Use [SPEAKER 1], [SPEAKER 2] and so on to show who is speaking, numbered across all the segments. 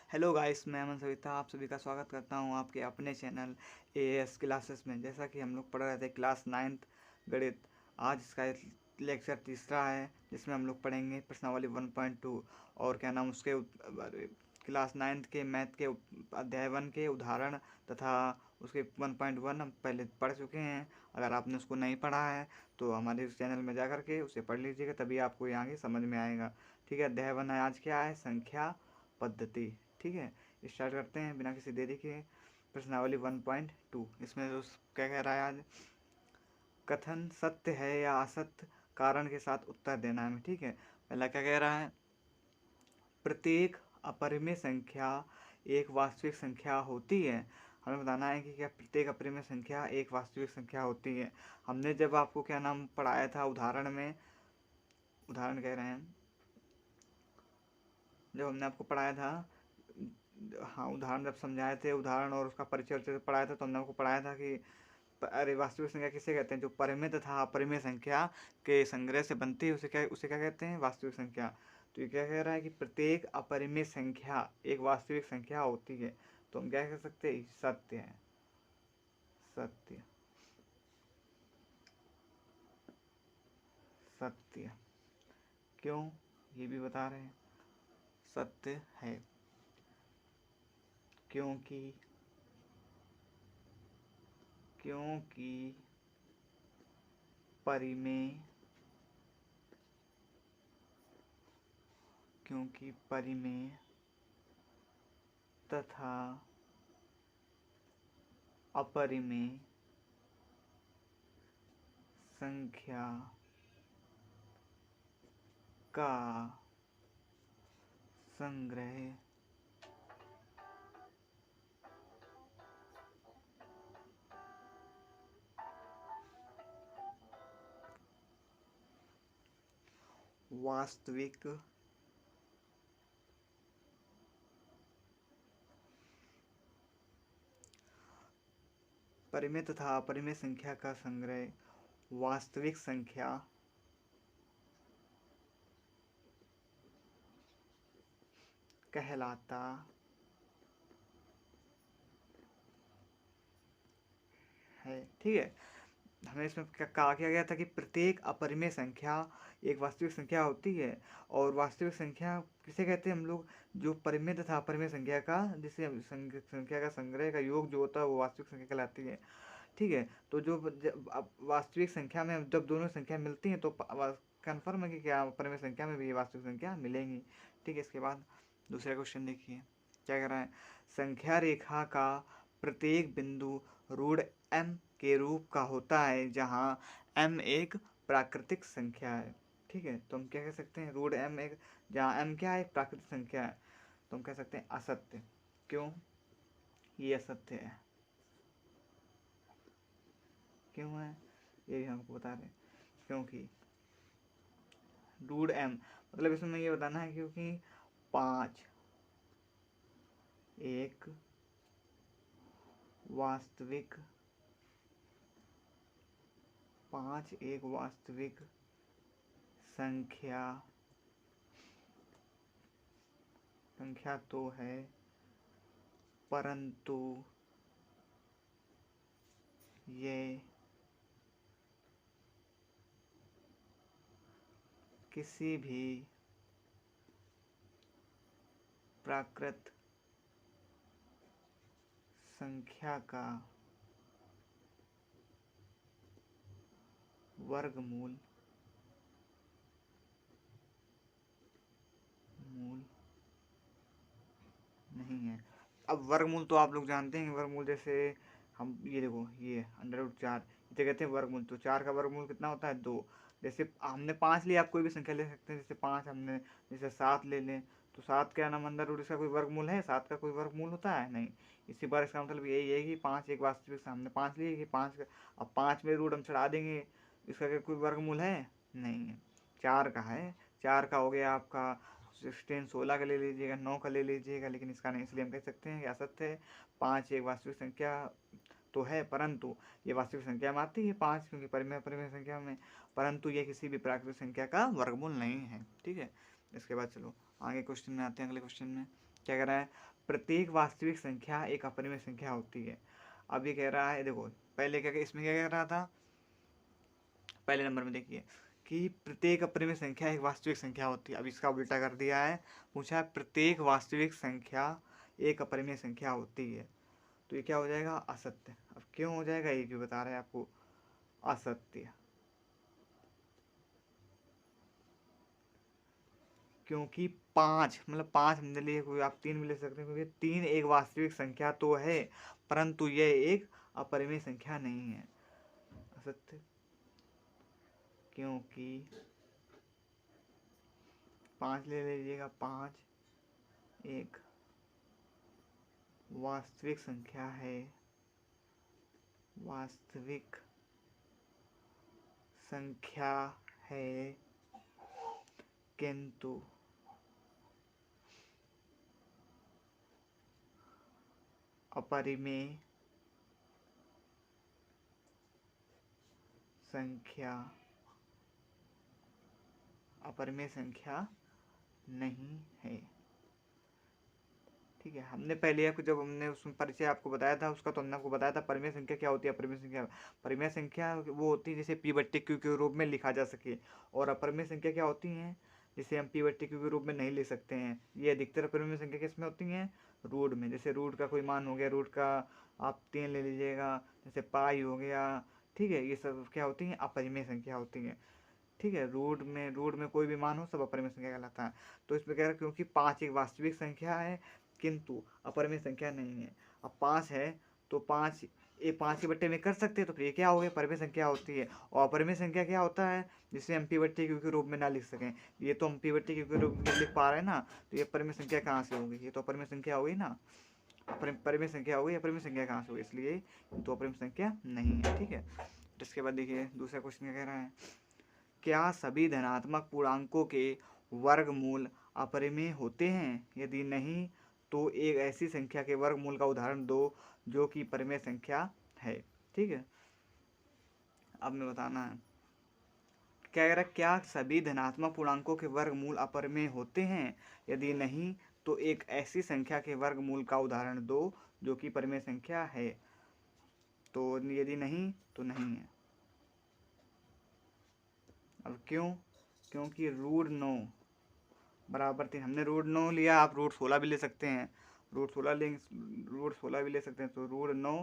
[SPEAKER 1] Hello guys, मैं अमन सविता आप सभी का स्वागत करता हूं आपके अपने चैनल एएस क्लासेस में। जैसा कि हम लोग पढ़ रहे थे क्लास 9th गणित, आज इसका लेक्चर तीसरा है जिसमें हम लोग पढ़ेंगे प्रश्नावली 1.2 और क्या नाम उसके क्लास 9th के मैथ के अध्याय 1 के उदाहरण तथा उसके 1.1 हम पहले पढ़ चुके हैं। अगर आपने उसको नहीं पढ़ा है तो हमारे इस चैनल में जा करके उसे पढ़ लीजिएगा, तभी आपको ये आगे समझ में आएगा। ठीक है, अध्याय 1 है आज क्या है, संख्या पद्धति। ठीक है, स्टार्ट करते हैं बिना किसी देरी के। प्रश्नावली 1.2 इसमें जो क्या कह रहा है आज, कथन सत्य है या असत्य, कारण के साथ उत्तर देना है। ठीक है, पहला क्या कह रहा है, प्रत्येक अपरिमेय संख्या एक वास्तविक संख्या होती है। हमें बताना है कि क्या प्रत्येक अपरिमेय संख्या एक वास्तविक संख्या होती है। हमने जब आपको क्या नाम पढ़ाया था उदाहरण में, उदाहरण कह रहे हैं, जब हमने आपको पढ़ाया था, हाँ उदाहरण जब समझाए थे, उदाहरण और उसका परिचय पढ़ाया था, तो हमने आपको पढ़ाया था कि अरे वास्तविक संख्या किसे कहते हैं, जो परिमित तथा अपरिमेय संख्या के संग्रह से बनती है उसे क्या कहते हैं, वास्तविक संख्या। तो ये क्या कह रहा है कि प्रत्येक अपरिमेय संख्या एक वास्तविक संख्या होती है। तो हम क्या कह सकते हैं, सत्य है, सत्य, सत्य। क्यों, ये भी बता रहे हैं, सत्य है क्योंकि क्योंकि परिमेय क्योंकि परिमेय तथा अपरिमेय संख्या का संग्रह वास्तविक परिमेय तथा अपरिमेय संख्या का संग्रह वास्तविक संख्या कहलाता है। ठीक है, हमें इसमें कहा गया था कि प्रत्येक अपरिमेय संख्या एक वास्तविक संख्या होती है। और वास्तविक संख्या किसे कहते हैं हम लोग, जो परिमेय तथा अपरिमेय संख्या का, जिसे संख्या का संग्रह का योग जो होता है वो वास्तविक संख्या कहलाती है। ठीक है, तो जो वास्तविक संख्या में जब दोनों संख्या मिलती हैं तो कन्फर्म है कि क्या अपरिमेय संख्या में भी वास्तविक संख्या मिलेंगी। ठीक है, इसके बाद दूसरा क्वेश्चन देखिए क्या कर रहा है, संख्या रेखा का प्रत्येक बिंदु रूढ़ m के रूप का होता है जहाँ m एक प्राकृतिक संख्या है। ठीक है, तो हम क्या कह सकते हैं, रूढ़ m एक, जहाँ m क्या है, एक प्राकृतिक संख्या है, तो हम कह सकते हैं असत्य। क्यों, ये असत्य है, क्यों है ये भी हमको बता रहे हैं। क्योंकि रूट m, मतलब इसमें ये बताना है क्योंकि 5 एक वास्तविक 5 एक वास्तविक संख्या तो है, परंतु ये किसी भी प्राकृत संख्या का वर्गमूल नहीं है। अब वर्गमूल तो आप लोग जानते हैं, वर्गमूल जैसे हम ये देखो, ये √4 इसे कहते हैं वर्गमूल। तो 4 का वर्गमूल कितना होता है, 2। जैसे हमने 5 लिया, आप कोई भी संख्या ले सकते हैं, जैसे 5 हमने, जैसे 7 ले लें, तो 7 क्या नाम √, इसका कोई वर्गमूल है, 7 का कोई वर्गमूल होता है नहीं। इसी बार इसका मतलब यही है कि 5 एक वास्तविक, हमने 5 लिए कि 5 का, अब 5 में रूट हम चढ़ा देंगे, इसका कोई वर्गमूल है नहीं है। 4 का है, 4 का हो गया आपका 16, 16 का ले लीजिएगा, 9 का ले लीजिएगा, लेकिन इसका नहीं, इसलिए हम कह सकते हैं कि असत्य है। 5 एक वास्तविक संख्या तो है, परंतु ये वास्तविक संख्या में आती है 5, क्योंकि परिमेय परिमेय संख्या में, परंतु ये किसी भी प्राकृतिक संख्या का वर्गमूल नहीं है। ठीक है, इसके बाद चलो आगे क्वेश्चन में आते हैं, अगले क्वेश्चन में क्या कह रहा है, प्रत्येक वास्तविक संख्या एक अपरिमेय संख्या होती है। अब ये कह रहा है, देखो पहले क्या, इसमें क्या कह रहा था, पहले नंबर में देखिए कि प्रत्येक अपरिमेय संख्या एक वास्तविक संख्या होती है। अब इसका उल्टा कर दिया है, पूछा है प्रत्येक वास्तविक संख्या एक अपरिमेय संख्या होती है, तो ये क्या हो जाएगा, असत्य। अब क्यों हो जाएगा, ये भी बता रहे हैं आपको, असत्य, क्योंकि पाँच मतलब पाँच हमने लिए, कोई आप तीन भी ले सकते हैं, क्योंकि तीन एक वास्तविक संख्या तो है परंतु यह एक अपरिमेय संख्या नहीं है। असत्य, क्योंकि पाँच ले लीजिएगा, पाँच एक वास्तविक संख्या है, वास्तविक संख्या है, किंतु अपरिमेय संख्या, अपरिमेय संख्या नहीं है। ठीक है, हमने पहले आपको जब हमने उसमें परिचय आपको बताया था उसका, तो हमने आपको बताया था परिमेय संख्या क्या होती है। अपरिमेय संख्या, परिमेय संख्या वो होती है जिसे p बट्टे q के रूप में लिखा जा सके, और अपरिमेय संख्या क्या होती हैं जिसे हम p बट्टे q के रूप में नहीं ले सकते हैं। ये अधिकतर अपरिमेय संख्या किसमें होती हैं, रूट में। जैसे रूट का कोई मान हो गया, रूट का आप 3 ले लीजिएगा, जैसे पाई हो गया, ठीक है, ये सब क्या होती हैं, अपरिमेय संख्या होती हैं। ठीक है, रूट में कोई भी मान हो सब अपरिमेय संख्या कहलाता है। तो इसमें कह रहा है क्योंकि पाँच एक वास्तविक संख्या है किंतु अपरिमेय संख्या नहीं है। अब पाँच है तो पाँच, ये पाँच के बट्टे में कर सकते हैं, तो फिर ये क्या हो गया, परिमेय संख्या होती है। और अपरिमेय संख्या क्या होता है, जिसे हम p बट्टे q के रूप में ना लिख सकें। ये तो हम p बट्टे q के रूप में लिख पा रहे हैं ना, तो ये परिमेय संख्या कहाँ से होगी, ये तो अपरिमेय संख्या होगी ना, परिमेय संख्या होगी, अपरिमेय संख्या कहाँ से होगी, इसलिए तो अपरिमेय संख्या नहीं है। ठीक है, इसके बाद देखिए दूसरा क्वेश्चन क्या कह रहा है, क्या सभी धनात्मक पूर्णांकों के वर्गमूल अपरिमेय होते हैं, यदि नहीं तो एक ऐसी संख्या के वर्गमूल का उदाहरण दो जो कि परिमेय संख्या है। ठीक है, अब मैं बताना है, क्या कह रहा है, क्या सभी धनात्मक पूर्णांकों के वर्गमूल अपरिमेय होते हैं, यदि नहीं तो एक ऐसी संख्या के वर्गमूल का उदाहरण दो जो कि परिमेय संख्या है। तो यदि नहीं तो नहीं है। अब क्यों, क्योंकि रूट 9 बराबर 3, हमने रूट 9 लिया, आप रूट 16 भी ले सकते हैं, रूट 16 लेंगे, रूट 16 भी ले सकते हैं, तो रूट 9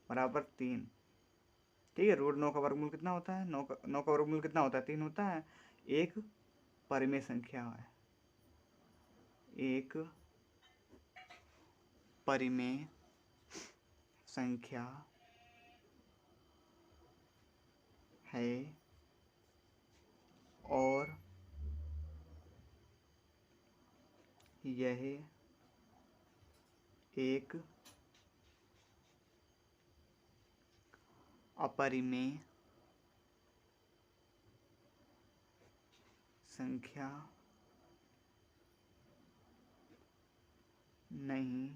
[SPEAKER 1] बराबर 3। ठीक है, रूट 9 का वर्गमूल कितना होता है, 9 का वर्गमूल कितना होता है, 3 होता है। एक परिमेय संख्या है, एक परिमेय संख्या है और यह एक अपरिमेय संख्या नहीं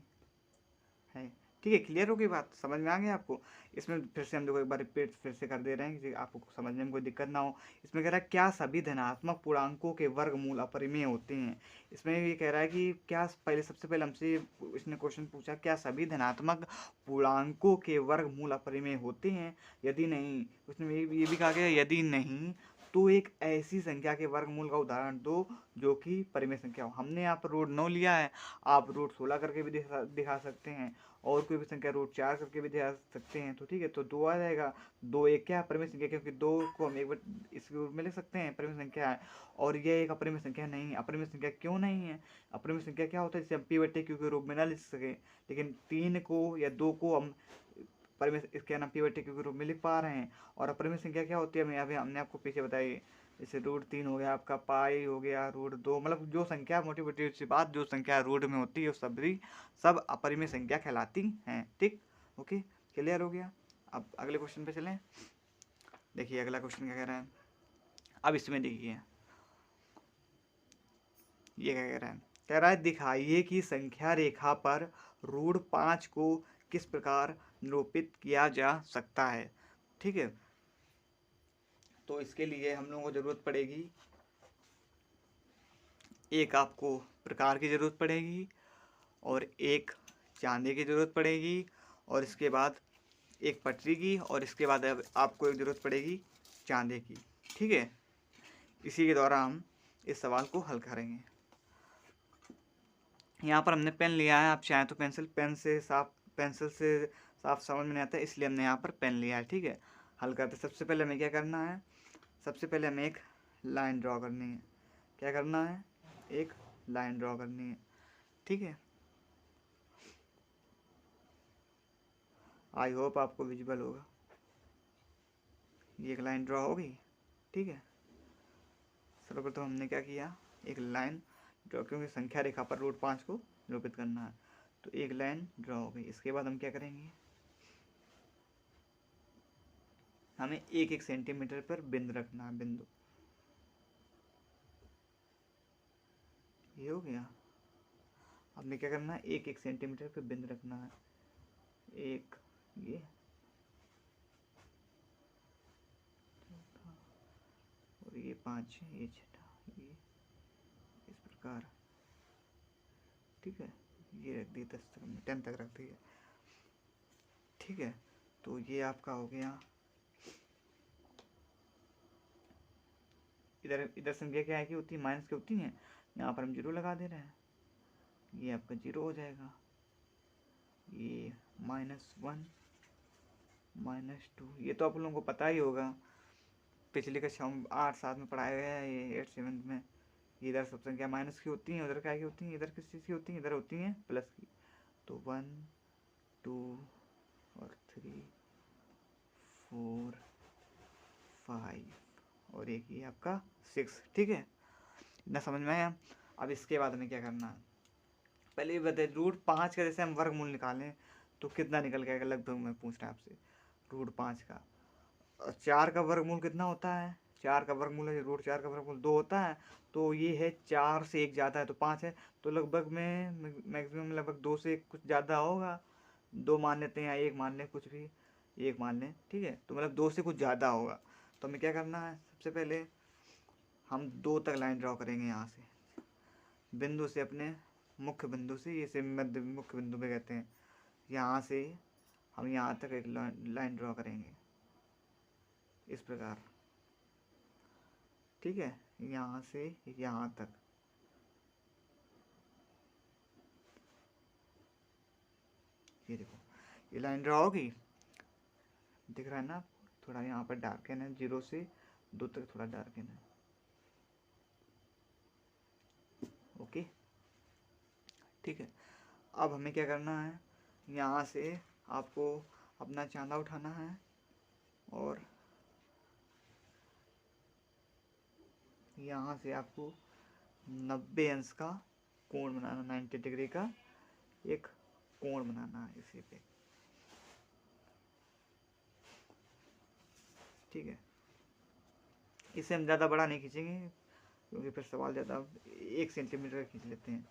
[SPEAKER 1] है। ठीक है, क्लियर हो गई बात, समझ में आ गया आपको। इसमें फिर से हम देखो एक बार रिपीट फिर से कर दे रहे हैं कि आपको समझने में कोई दिक्कत ना हो। इसमें कह रहा है क्या सभी धनात्मक पूर्णांकों के वर्गमूल अपरिमेय होते हैं। इसमें ये कह रहा है कि क्या, पहले सबसे पहले हमसे इसने क्वेश्चन पूछा क्या सभी धनात्मक पूर्णांकों के वर्गमूल अपरिमेय होते हैं, यदि नहीं, उसने ये भी कहा गया यदि नहीं तो एक ऐसी संख्या के वर्गमूल का उदाहरण दो जो कि परिमेय संख्या हो। हमने यहाँ पर रूट 9 लिया है, आप रूट 16 करके भी दिखा सकते हैं, और कोई भी संख्या रूट 4 करके भी दिखा सकते हैं। तो ठीक है, तो 2 आ जाएगा, 2 एक क्या है, परिमेय संख्या, क्योंकि 2 को हम एक बार इसके रूप में लिख सकते हैं, परिमेय संख्या है। और ये एक अपरिमेय संख्या नहीं है। अपरिमेय संख्या क्यों नहीं है, अपरिमेय संख्या क्या होता है जिसे हम p बट्टे q के रूप में ना लिख सके, लेकिन 3 को या 2 को हम परिमेय इसके नाम p बट्टे q के रूप में लिख पा रहे हैं। और अपरिमेय संख्या क्या होती है, अभी हमने आपको पीछे बताई, जैसे रूट 3 हो गया आपका, पाई हो गया, रूट 2, मतलब जो संख्या मोटी मोटी सी बात, जो संख्या रूट में होती है सब अपरिमेय संख्या कहलाती हैं। ठीक, ओके, क्लियर हो गया। अब अगले क्वेश्चन पे चलें। देखिए अगला क्वेश्चन क्या कह रहा है, अब इसमें देखिए ये क्या कह रहा है, दिखाइए कि संख्या रेखा पर रूट 5 को किस प्रकार निरूपित किया जा सकता है। ठीक है, तो इसके लिए हम लोगों को जरूरत पड़ेगी, एक आपको प्रकार की जरूरत पड़ेगी और एक चांदी की ज़रूरत पड़ेगी, और इसके बाद एक पटरी की, और इसके बाद अब आपको एक ज़रूरत पड़ेगी चांदी की। ठीक है, इसी के द्वारा हम इस सवाल को हल करेंगे। यहाँ पर हमने पेन लिया है, आप चाहें तो पेंसिल से साफ समझ में नहीं आता है, इसलिए हमने यहाँ पर पेन लिया है। ठीक है, हल करते सबसे पहले हमें क्या करना है, सबसे पहले हमें एक लाइन ड्रॉ करनी है। क्या करना है, एक लाइन ड्रॉ करनी है। ठीक है, आई होप आपको विजिबल होगा। ये एक लाइन ड्रॉ हो गई। ठीक है, सर्वप्रथम हमने क्या किया, एक लाइन ड्रॉ, क्योंकि संख्या रेखा पर √5 को निरूपित करना है, तो एक लाइन ड्रॉ हो गई। इसके बाद हम क्या करेंगे, हमें 1-1 सेंटीमीटर पर बिंदु रखना है, बिंदु। ये हो गया। हमने क्या करना है, 1-1 सेंटीमीटर पर बिंदु रखना है। एक ये, और ये 5, ये 6, ये इस प्रकार। ठीक है, ये रख दिए 10 तक, 10 तक रख दिए। ठीक है, तो ये आपका हो गया। इधर इधर संख्या क्या है कि होती है, माइनस की होती है, यहाँ पर हम 0 लगा दे रहे हैं, ये आपका 0 हो जाएगा। ये -1, -2, ये तो आप लोगों को पता ही होगा, पिछली कक्षा में 8-7 में पढ़ाया गया है, ये 8-7 में। इधर सब संख्या माइनस की होती हैं, उधर क्या की होती हैं, इधर किस चीज़ की होती हैं, इधर होती हैं प्लस की। तो 1, 2 और 3, 4, 5 और एक ये आपका 6। ठीक है, इतना समझ में आया। अब इसके बाद हमें क्या करना है, पहले ये बताइए, √5 का जैसे हम वर्गमूल निकालें तो कितना निकल गया, लगभग मैं पूछ रहा हूँ आपसे। √5 का, और 4 का वर्गमूल कितना होता है, 4 का वर्गमूल है, √4 का वर्गमूल 2 होता है, तो ये है 4 से 1 ज़्यादा है तो 5 है, तो लगभग में मैक्सिमम लगभग 2 से 1 कुछ ज़्यादा होगा। 2 मान लेते हैं या 1 मान लें, कुछ भी 1 मान लें। ठीक है, तो मतलब 2 से कुछ ज़्यादा होगा। तो हमें क्या करना है, सबसे पहले हम 2 तक लाइन ड्रॉ करेंगे, यहाँ से बिंदु से, अपने मुख्य बिंदु से, इसे मध्य मुख्य बिंदु पे कहते हैं, यहाँ से हम यहाँ तक एक लाइन ड्रॉ करेंगे इस प्रकार। ठीक है, यहाँ से यहाँ तक। ये देखो, ये लाइन ड्रॉ होगी, दिख रहा है ना, थोड़ा यहाँ पर डार्कन है, 0 से 2 तक थोड़ा डार्कन है। ओके, ठीक है, अब हमें क्या करना है, यहाँ से आपको अपना चांदा उठाना है, और यहाँ से आपको 90 अंश का कोण बनाना, 90 डिग्री का एक कोण बनाना है इसी पे। ठीक है, इसे हम ज़्यादा बड़ा नहीं खींचेंगे, क्योंकि फिर सवाल ज़्यादा, 1 सेंटीमीटर का खींच लेते हैं।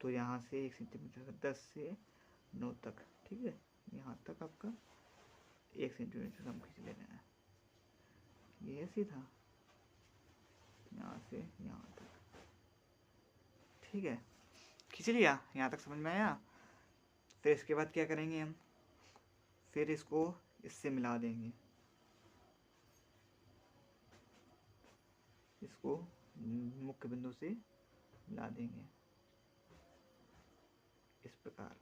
[SPEAKER 1] तो यहाँ से 1 सेंटीमीटर, 10 से 9 तक। ठीक है, यहाँ तक आपका 1 सेंटीमीटर हम खींच ले रहे हैं। ये सीधा यहाँ से यहाँ तक। ठीक है, खींच लिया, यहाँ तक समझ में आया। फिर इसके बाद क्या करेंगे हम, फिर इसको इससे मिला देंगे, इसको मुख्य बिंदु से मिला देंगे इस प्रकार,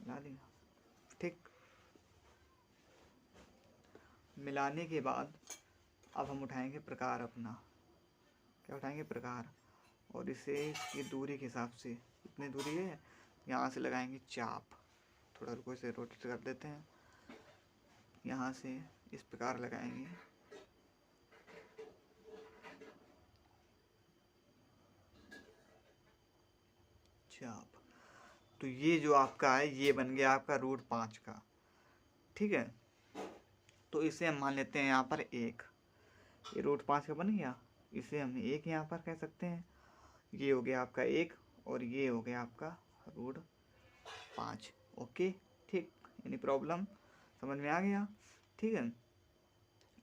[SPEAKER 1] मिला देंगे। ठीक, मिलाने के बाद अब हम उठाएंगे प्रकार अपना। क्या उठाएंगे, प्रकार, और इसे इसकी दूरी के हिसाब से, इतनी दूरी है, यहाँ से लगाएंगे चाप। थोड़ा रुको, इसे रोटेट कर देते हैं, यहाँ से इस प्रकार लगाएंगे। चाप, तो ये जो आपका है, ये बन गया आपका √5 का। ठीक है, तो इसे हम मान लेते हैं यहाँ पर 1, ये √5 का बन गया, इसे हम 1 यहाँ पर कह सकते हैं। ये हो गया आपका 1, और ये हो गया आपका √5। ओके, ठीक, एनी प्रॉब्लम, समझ में आ गया। ठीक है,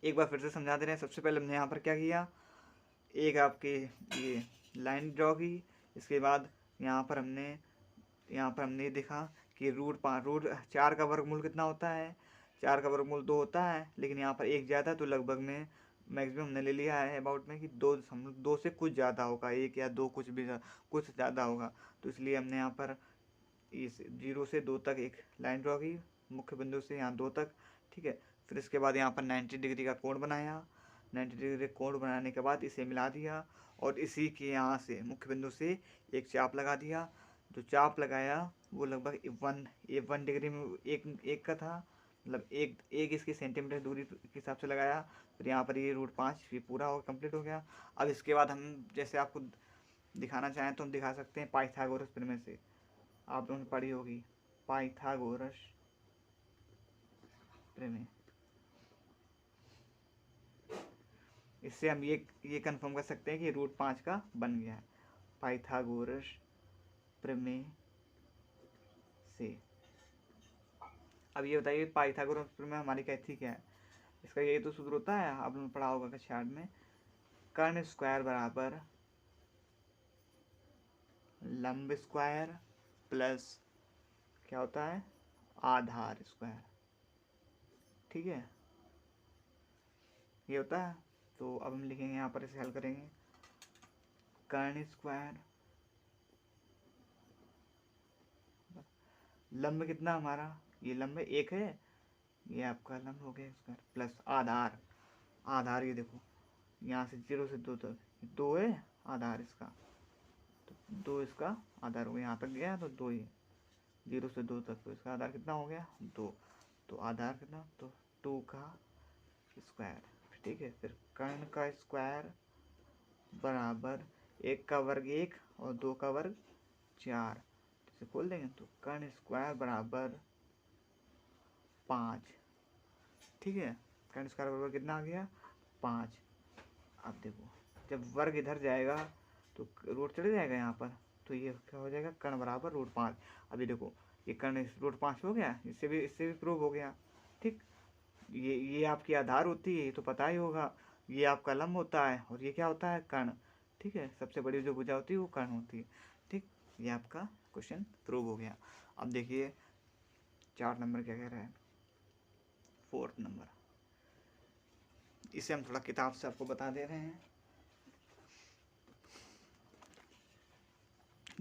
[SPEAKER 1] एक बार फिर से समझा दे रहे हैं। सबसे पहले हमने यहाँ पर क्या किया, एक आपके ये लाइन ड्रॉ की, इसके बाद यहाँ पर हमने देखा कि रूट 4 का वर्गमूल कितना होता है, 4 का वर्गमूल 2 होता है, लेकिन यहाँ पर एक ज़्यादा, तो लगभग में मैक्सिमम हमने ले लिया है अबाउट में कि 2 से कुछ ज़्यादा होगा, 1 या 2 कुछ ज़्यादा होगा। तो इसलिए हमने यहाँ पर इस 0 से 2 तक एक लाइन ड्रॉ की, मुख्य बिंदु से यहाँ 2 तक, ठीक है। फिर इसके बाद यहाँ पर 90 डिग्री का कोण बनाया, 90 डिग्री कोण बनाने के बाद इसे मिला दिया और इसी के यहाँ से मुख्य बिंदु से एक चाप लगा दिया। जो चाप लगाया वो लगभग 1 डिग्री में एक का था, मतलब एक इसकी सेंटीमीटर दूरी के हिसाब से लगाया। फिर यहाँ पर ये रूट 5 भी पूरा हो कंप्लीट हो गया। अब इसके बाद हम जैसे आपको दिखाना चाहें तो हम दिखा सकते हैं पाइथागोरस प्रमेय से, आप लोगों ने पढ़ी होगी पाइथागोरस प्रमेय। इससे हम ये कंफर्म कर सकते हैं कि रूट 5 का बन गया है पाइथागोरस प्रमेय से। अब ये बताइए पाइथागोरस प्रमेय हमारी कहती क्या है। इसका यही तो सूत्र होता है, आप लोगों ने पढ़ा होगा कक्षा 8 में, कर्ण स्क्वायर बराबर लंब स्क्वायर प्लस क्या होता है, आधार स्क्वायर, ठीक है, ये होता है। तो अब हम लिखेंगे यहाँ पर, इसे हल करेंगे, कर्ण स्क्वायर लंब कितना हमारा, ये लंब 1 है, ये आपका लंब हो गया स्क्वायर प्लस आधार ये देखो यहाँ से 0 से 2 तक 2 है आधार इसका, तो 2 इसका आधार हो गया, यहाँ तक गया तो 2 ही, 0 से 2 तक, तो इसका आधार कितना हो गया 2, तो आधार कितना, तो 2 का स्क्वायर, ठीक है। फिर कर्ण का स्क्वायर बराबर 1 का वर्ग 1 और 2 का वर्ग 4, इसे खोल देंगे तो कर्ण स्क्वायर बराबर 5, ठीक है। कर्ण स्क्वायर बराबर कितना आ गया 5। अब देखो जब वर्ग इधर जाएगा तो रूट चढ़ जाएगा यहाँ पर, तो ये क्या हो जाएगा, कर्ण बराबर रूट 5। अभी देखो ये कर्ण रूट 5 हो गया, इससे भी प्रूव हो गया, ठीक। ये आपकी आधार होती है, ये तो पता ही होगा, ये आपका लंब होता है और ये क्या होता है कर्ण, ठीक है। सबसे बड़ी जो भुजा होती है वो कर्ण होती है, ठीक। ये आपका क्वेश्चन प्रूव हो गया। अब देखिए 4 नंबर क्या कह रहा है, 4th नंबर, इसे हम थोड़ा किताब से आपको बता दे रहे हैं।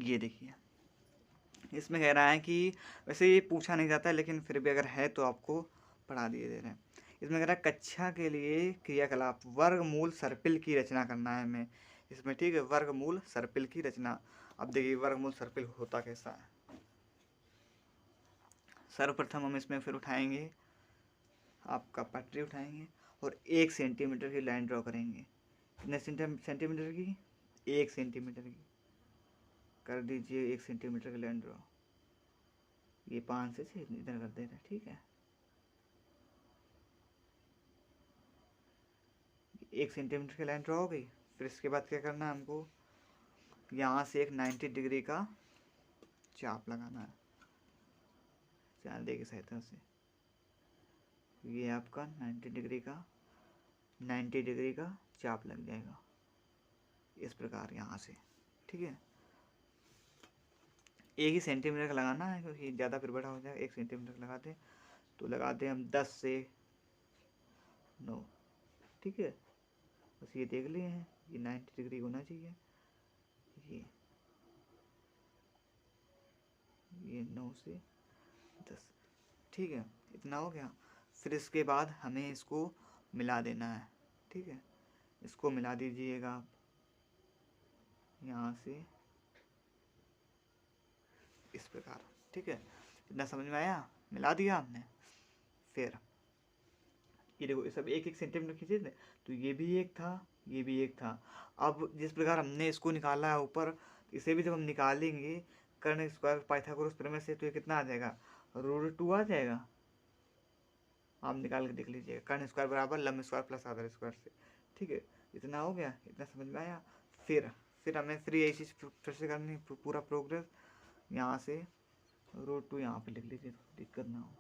[SPEAKER 1] ये देखिए इसमें कह रहा है कि वैसे ये पूछा नहीं जाता है, लेकिन फिर भी अगर है तो आपको पढ़ा दिए दे रहे हैं। इसमें कह रहा है कक्षा के लिए क्रियाकलाप वर्गमूल सर्पिल की रचना करना है हमें इसमें, ठीक है, वर्गमूल सर्पिल की रचना। अब देखिए वर्गमूल सर्पिल होता कैसा है। सर्वप्रथम हम इसमें फिर उठाएंगे आपका पटरी उठाएंगे और 1 सेंटीमीटर की लाइन ड्रॉ करेंगे। कितने सेंटीमीटर की, 1 सेंटीमीटर की कर दीजिए, 1 सेंटीमीटर की लाइन ड्रॉ। ये 5 से इधर कर दे रहे हैं, ठीक है। 1 सेंटीमीटर की लाइन ड्रॉ हो गई। फिर इसके बाद क्या करना है हमको, यहाँ से एक 90 डिग्री का चाप लगाना है चांदे की सहायता से। ये आपका 90 डिग्री का चाप लग जाएगा इस प्रकार यहाँ से, ठीक है। 1 ही सेंटीमीटर का लगाना है क्योंकि ज़्यादा फिर बड़ा हो जाएगा। 1 सेंटीमीटर लगाते तो लगाते हम 10 से 9, ठीक है। बस ये देख लिए हैं, ये 90 डिग्री होना चाहिए, ये 9 से 10, ठीक है, इतना हो गया। फिर इसके बाद हमें इसको मिला देना है, ठीक है। इसको मिला दीजिएगा आप यहाँ से इस प्रकार, ठीक है। इतना समझ में आया, मिला दिया हमने। फिर ये देखो ये सब 1 सेंटीमीटर खींचे थे, तो ये भी एक था, ये भी एक था। अब जिस प्रकार हमने इसको निकाला है ऊपर, इसे भी जब हम निकालेंगे कर्ण स्क्वायर पाइथागोरस प्रमेय से, तो ये कितना आ जाएगा, √2 आ जाएगा। आप निकाल के देख लीजिएगा, कर्ण स्क्वायर बराबर लंब स्क्वायर प्लस आधार स्क्वायर से, ठीक है। इतना हो गया, इतना समझ में आया। फिर हमें यही चीज़ फिर से करनी, पूरा प्रोग्रेस यहाँ से √2 यहाँ पे लिख लीजिए, दिक्कत ना हो।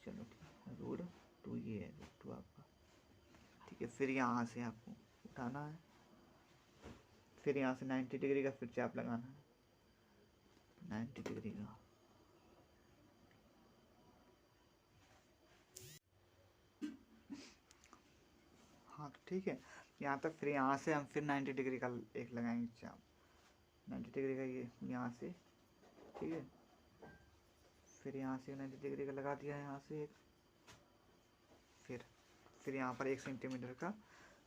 [SPEAKER 1] चलो ठीक है, √2 ये है √2 आपका, ठीक है। फिर यहाँ से आपको उठाना है, फिर यहाँ से 90 डिग्री का फिर चाप लगाना है, 90 डिग्री का। हाँ तो ठीक है यहाँ तक। फिर यहाँ से हम फिर 90 डिग्री का एक लगाएंगे चाप, 90 डिग्री का ये यहाँ से, ठीक है। फिर यहाँ से 90 डिग्री का लगा दिया है यहाँ से एक, फिर यहाँ पर 1 सेंटीमीटर का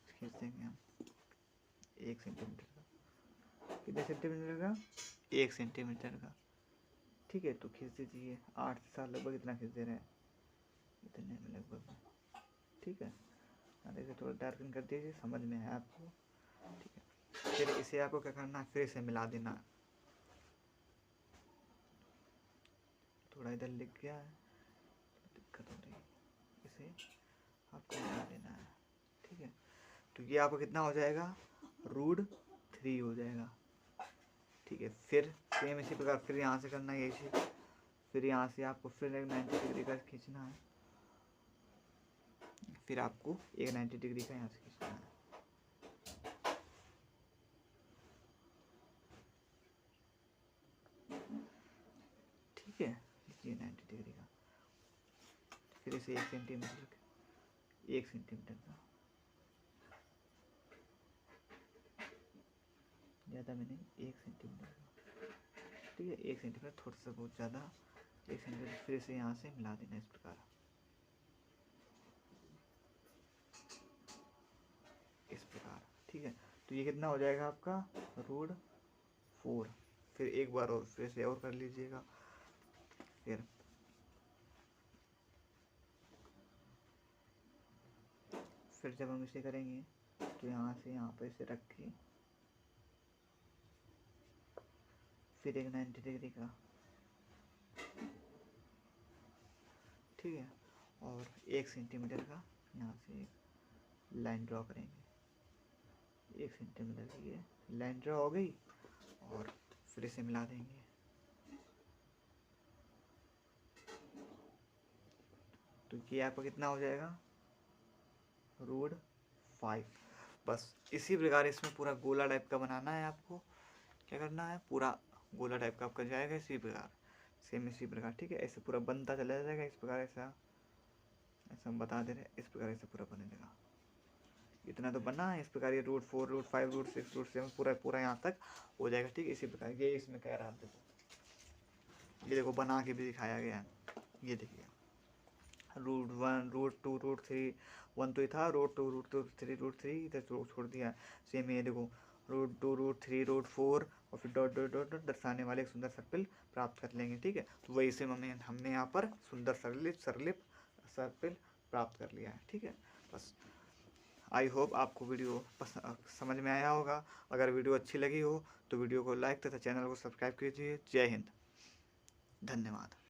[SPEAKER 1] खींच देंगे हम, 1 सेंटीमीटर का। कितने सेंटीमीटर का? 1 सेंटीमीटर का, ठीक है। तो खींच दीजिए 8 से 7 लगभग इतना खींच दे रहे हैं, इतने में लगभग, ठीक है। देखिए थोड़ा डार्कन कर दीजिए, समझ में है आपको, ठीक है। फिर इसे आपको क्या करना है, फिर से मिला देना। थोड़ा इधर लिख गया है, दिक्कत हो रही है, इसे आपको मिला देना है, ठीक है। तो ये आपको कितना हो जाएगा, √3 हो जाएगा, ठीक है। फिर सेम इसी प्रकार फिर यहाँ से करना है ये चीज़, फिर यहाँ से आपको फिर एक 90 डिग्री का खींचना है, फिर आपको एक 90 डिग्री का यहाँ से खींचना है, ठीक है। ये 90 डिग्री का, फिर इसे 1 सेंटीमीटर का, 1 सेंटीमीटर का, ज़्यादा में नहीं, 1 सेंटीमीटर का, ठीक है। 1 सेंटीमीटर थोड़ा सा बहुत ज़्यादा, 1 सेंटीमीटर। फिर इसे यहाँ से मिला देना इस प्रकार, इस प्रकार, ठीक है। तो ये कितना हो जाएगा आपका, √4। फिर एक बार और फिर से और कर लीजिएगा। फिर जब हम इसे करेंगे तो यहाँ से यहाँ पर इसे रख के फिर एक 90 डिग्री का, ठीक है। और 1 सेंटीमीटर का यहाँ से एक लाइन ड्रॉ करेंगे, 1 सेंटीमीटर की ये लाइन ड्रॉ हो गई, और फिर इसे मिला देंगे। तो ये आपका कितना हो जाएगा, √5। बस इसी प्रकार इसमें पूरा गोला टाइप का बनाना है आपको। क्या करना है, पूरा गोला टाइप का आपका जाएगा इसी प्रकार, सेम इसी प्रकार, ठीक है। ऐसे पूरा बनता चला जाएगा इस प्रकार, ऐसा हम बता दे रहे हैं, इस प्रकार ऐसे पूरा बनेगा। इतना तो बना है इस प्रकार, ये √4, √5, √6, √7 पूरा पूरा यहाँ तक हो जाएगा, ठीक है। इसी प्रकार ये इसमें कह रहा है, देखो ये देखो बना के भी दिखाया गया है, ये देखिए √1, √2, √3, 1 तो ये था, √2, √3, √3 इधर छोड़ दिया। सेम ये देखो √2, √3, √4 और फिर डॉट डॉट डॉट डॉट दर्शाने वाले एक सुंदर सर्कल प्राप्त कर लेंगे, ठीक है। तो वही से हमने यहाँ पर सुंदर सर्कल प्राप्त कर लिया है, ठीक है। बस आई होप आपको वीडियो समझ में आया होगा। अगर वीडियो अच्छी लगी हो तो वीडियो को लाइक तथा चैनल को सब्सक्राइब कीजिए। जय हिंद, धन्यवाद।